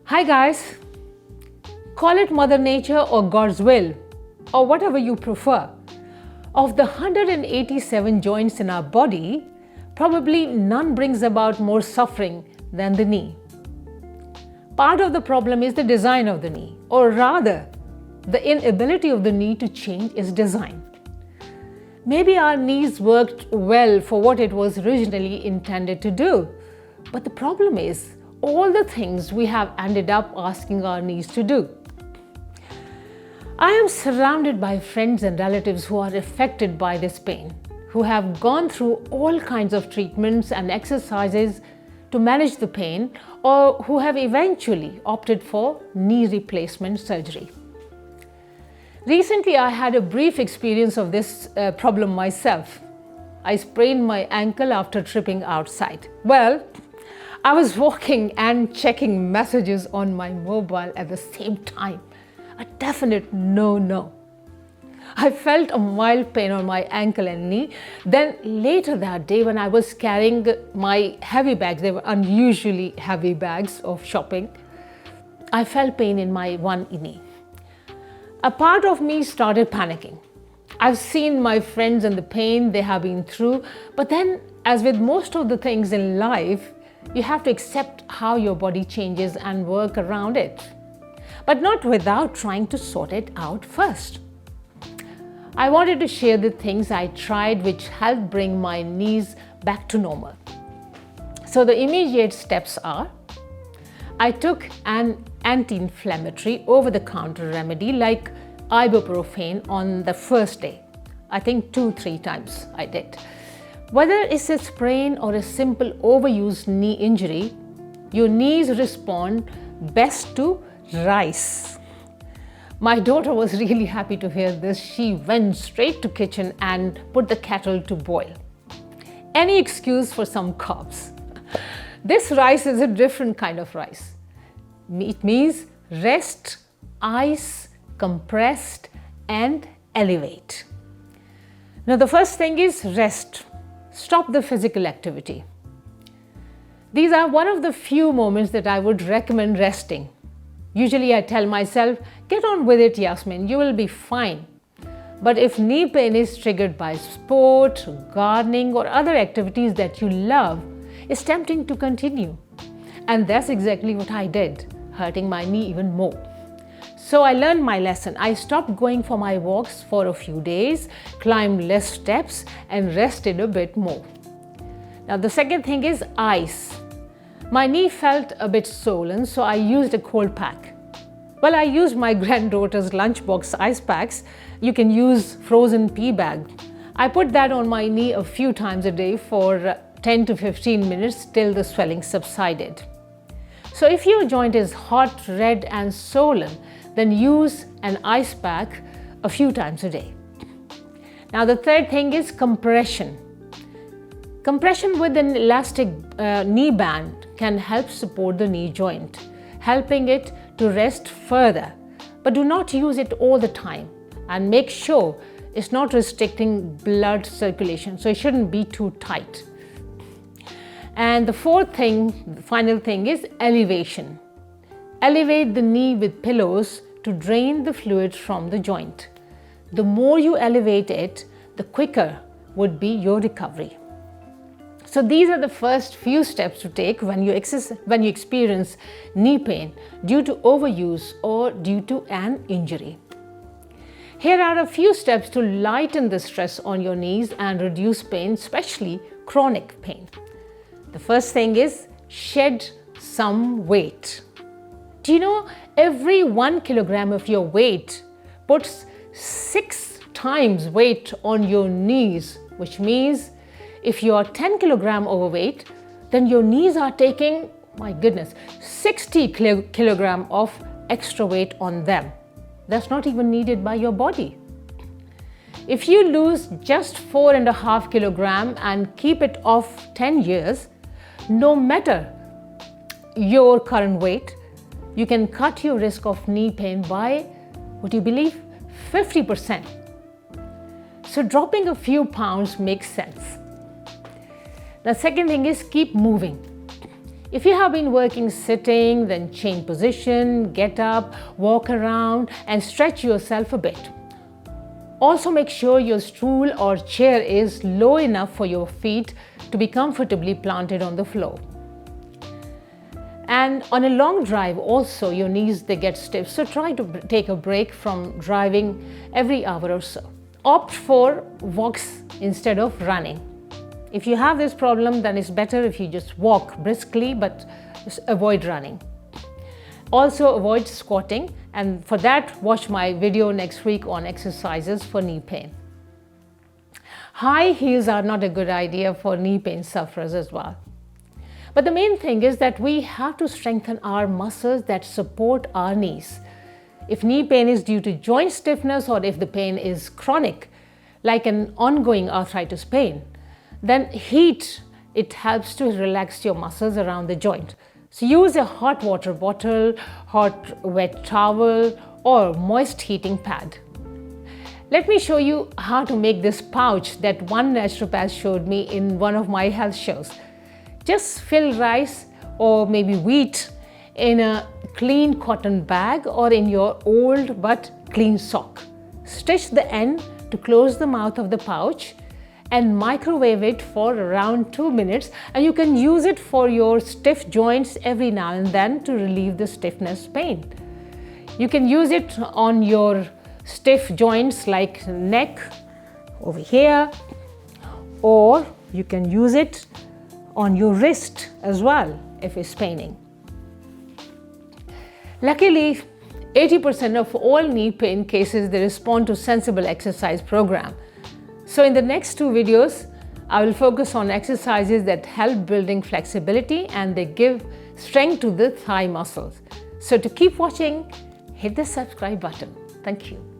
Hi guys, call it Mother Nature or God's will or whatever you prefer. Of the 187 joints in our body, probably none brings about more suffering than the knee. Part of the problem is the design of the knee, or rather, the inability of the knee to change its design. Maybe our knees worked well for what it was originally intended to do, but the problem is all the things we have ended up asking our knees to do. I am surrounded by friends and relatives who are affected by this pain, who have gone through all kinds of treatments and exercises to manage the pain, or who have eventually opted for knee replacement surgery. Recently, I had a brief experience of this problem myself. I sprained my ankle after tripping outside. Well, I was walking and checking messages on my mobile at the same time. A definite no. I felt a mild pain on my ankle and knee. Then later that day, when I was carrying my heavy bags, they were unusually heavy bags of shopping, I felt pain in my one knee. A part of me started panicking. I've seen my friends and the pain they have been through, but then, as with most of the things in life, you have to accept how your body changes and work around it, but not without trying to sort it out first. I wanted to share the things I tried which helped bring my knees back to normal. So the immediate steps are, I took an anti-inflammatory over-the-counter remedy like ibuprofen on the first day. I think 2-3 times I did. Whether it's a sprain or a simple overused knee injury, your knees respond best to rice. My daughter was really happy to hear this. She went straight to kitchen and put the kettle to boil. Any excuse for some carbs. This rice is a different kind of rice. It means rest, ice, compressed, and elevate. Now the first thing is rest. Stop the physical activity. These are one of the few moments that I would recommend resting. Usually I tell myself, get on with it, Yasmin, you will be fine. But if knee pain is triggered by sport, gardening, or other activities that you love, it's tempting to continue. And that's exactly what I did, hurting my knee even more. So I learned my lesson. I stopped going for my walks for a few days, climbed less steps, and rested a bit more. Now the second thing is ice. My knee felt a bit swollen, so I used a cold pack. Well, I used my granddaughter's lunchbox ice packs. You can use frozen pea bag. I put that on my knee a few times a day for 10 to 15 minutes till the swelling subsided. So if your joint is hot, red and swollen, then use an ice pack a few times a day. Now the third thing is compression. Compression with an elastic knee band can help support the knee joint, helping it to rest further. But do not use it all the time and make sure it's not restricting blood circulation, so it shouldn't be too tight. And the fourth thing, the final thing is elevation. Elevate the knee with pillows to drain the fluid from the joint. The more you elevate it, the quicker would be your recovery. So these are the first few steps to take when you experience knee pain due to overuse or due to an injury. Here are a few steps to lighten the stress on your knees and reduce pain, especially chronic pain. The first thing is shed some weight. Do you know every 1 kilogram of your weight puts 6 times weight on your knees, which means if you are 10 kilogram overweight, then your knees are taking, my goodness, 60 kilogram of extra weight on them. That's not even needed by your body. If you lose just 4.5 kilogram and keep it off 10 years, no matter your current weight, you can cut your risk of knee pain by, would you believe, 50%. So dropping a few pounds makes sense. The second thing is keep moving. If you have been working sitting, then change position, get up, walk around and stretch yourself a bit. Also make sure your stool or chair is low enough for your feet to be comfortably planted on the floor. And on a long drive also your knees, they get stiff, so try to take a break from driving every hour or so. Opt for walks instead of running. If you have this problem, then it's better if you just walk briskly, but just avoid running. Also avoid squatting, and for that watch my video next week on exercises for knee pain. High heels are not a good idea for knee pain sufferers as well. But the main thing is that we have to strengthen our muscles that support our knees. If knee pain is due to joint stiffness, or if the pain is chronic, like an ongoing arthritis pain, then heat, it helps to relax your muscles around the joint. So use a hot water bottle, hot wet towel or moist heating pad. Let me show you how to make this pouch that one naturopath showed me in one of my health shows. Just fill rice or maybe wheat in a clean cotton bag or in your old but clean sock. Stitch the end to close the mouth of the pouch and microwave it for around 2 minutes, and you can use it for your stiff joints every now and then to relieve the stiffness pain. You can use it on your stiff joints like neck over here, or you can use it on your wrist as well if it's paining. Luckily, 80% of all knee pain cases, they respond to sensible exercise program. So in the next 2 videos, I will focus on exercises that help building flexibility and they give strength to the thigh muscles. So to keep watching, hit the subscribe button. Thank you.